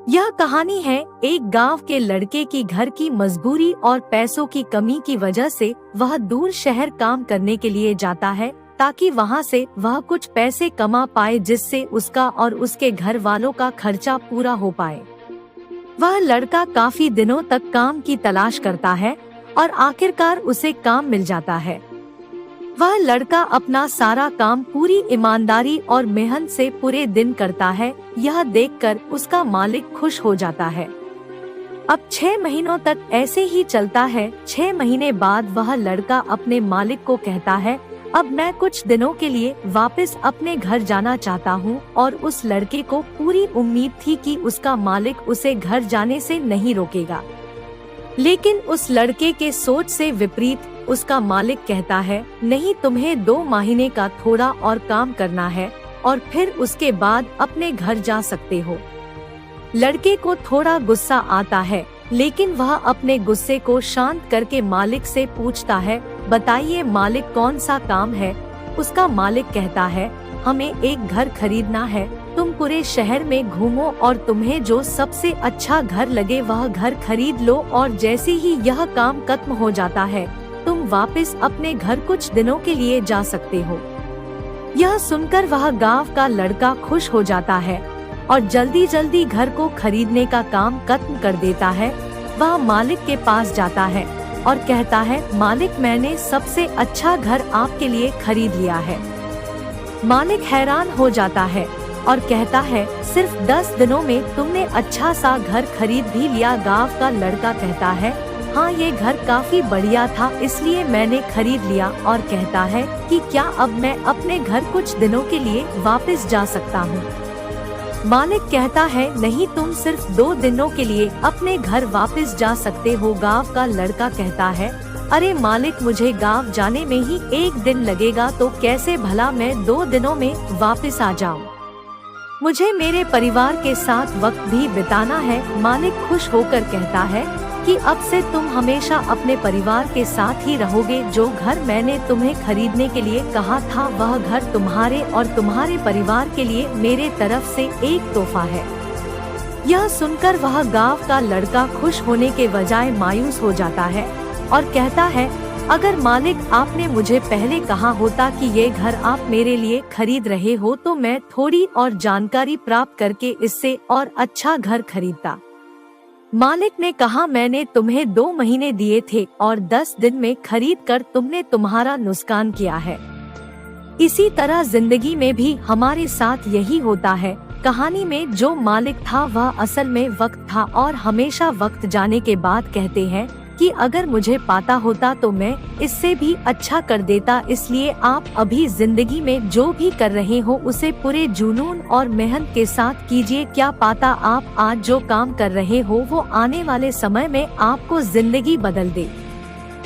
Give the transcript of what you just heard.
यह कहानी है एक गांव के लड़के की घर की मजबूरी और पैसों की कमी की वजह से वह दूर शहर काम करने के लिए जाता है ताकि वहां से वह कुछ पैसे कमा पाए जिससे उसका और उसके घर वालों का खर्चा पूरा हो पाए। वह लड़का काफी दिनों तक काम की तलाश करता है और आखिरकार उसे काम मिल जाता है। वह लड़का अपना सारा काम पूरी ईमानदारी और मेहनत से पूरे दिन करता है। यह देखकर उसका मालिक खुश हो जाता है। अब 6 महीनों तक ऐसे ही चलता है। 6 महीने बाद वह लड़का अपने मालिक को कहता है, अब मैं कुछ दिनों के लिए वापस अपने घर जाना चाहता हूँ। और उस लड़के को पूरी उम्मीद थी कि उसका मालिक उसे घर जाने से नहीं रोकेगा, लेकिन उस लड़के के सोच से विपरीत उसका मालिक कहता है, नहीं, तुम्हें 2 महीने का थोड़ा और काम करना है और फिर उसके बाद अपने घर जा सकते हो। लड़के को थोड़ा गुस्सा आता है, लेकिन वह अपने गुस्से को शांत करके मालिक से पूछता है, बताइए मालिक, कौन सा काम है? उसका मालिक कहता है, हमें एक घर खरीदना है। तुम पूरे शहर में घूमो और तुम्हें जो सबसे अच्छा घर लगे वह घर खरीद लो और जैसे ही यह काम खत्म हो जाता है तुम वापस अपने घर कुछ दिनों के लिए जा सकते हो। यह सुनकर वह गांव का लड़का खुश हो जाता है और जल्दी जल्दी घर को खरीदने का काम खत्म कर देता है। वह मालिक के पास जाता है और कहता है, मालिक, मैंने सबसे अच्छा घर आपके लिए खरीद लिया है। मालिक हैरान हो जाता है और कहता है, सिर्फ 10 दिनों में तुमने अच्छा सा घर खरीद भी लिया। गांव का लड़का कहता है, हाँ, ये घर काफी बढ़िया था इसलिए मैंने खरीद लिया। और कहता है कि क्या अब मैं अपने घर कुछ दिनों के लिए वापस जा सकता हूँ? मालिक कहता है, नहीं, तुम सिर्फ 2 दिनों के लिए अपने घर वापस जा सकते हो। गांव का लड़का कहता है, अरे मालिक, मुझे गांव जाने में ही 1 दिन लगेगा, तो कैसे भला मैं 2 दिनों में वापस आ जाऊं? मुझे मेरे परिवार के साथ वक्त भी बिताना है। मालिक खुश होकर कहता है कि अब से तुम हमेशा अपने परिवार के साथ ही रहोगे। जो घर मैंने तुम्हें खरीदने के लिए कहा था वह घर तुम्हारे और तुम्हारे परिवार के लिए मेरे तरफ से एक तोहफा है। यह सुनकर वह गांव का लड़का खुश होने के बजाय मायूस हो जाता है और कहता है, अगर मालिक आपने मुझे पहले कहा होता कि ये घर आप मेरे लिए खरीद रहे हो तो मैं थोड़ी और जानकारी प्राप्त करके इससे और अच्छा घर खरीदता। मालिक ने कहा, मैंने तुम्हें 2 महीने दिए थे और 10 दिन में खरीद कर तुमने तुम्हारा नुकसान किया है। इसी तरह जिंदगी में भी हमारे साथ यही होता है। कहानी में जो मालिक था वह असल में वक्त था और हमेशा वक्त जाने के बाद कहते हैं कि अगर मुझे पता होता तो मैं इससे भी अच्छा कर देता। इसलिए आप अभी जिंदगी में जो भी कर रहे हो उसे पूरे जुनून और मेहनत के साथ कीजिए। क्या पता आप आज जो काम कर रहे हो वो आने वाले समय में आपको जिंदगी बदल दे।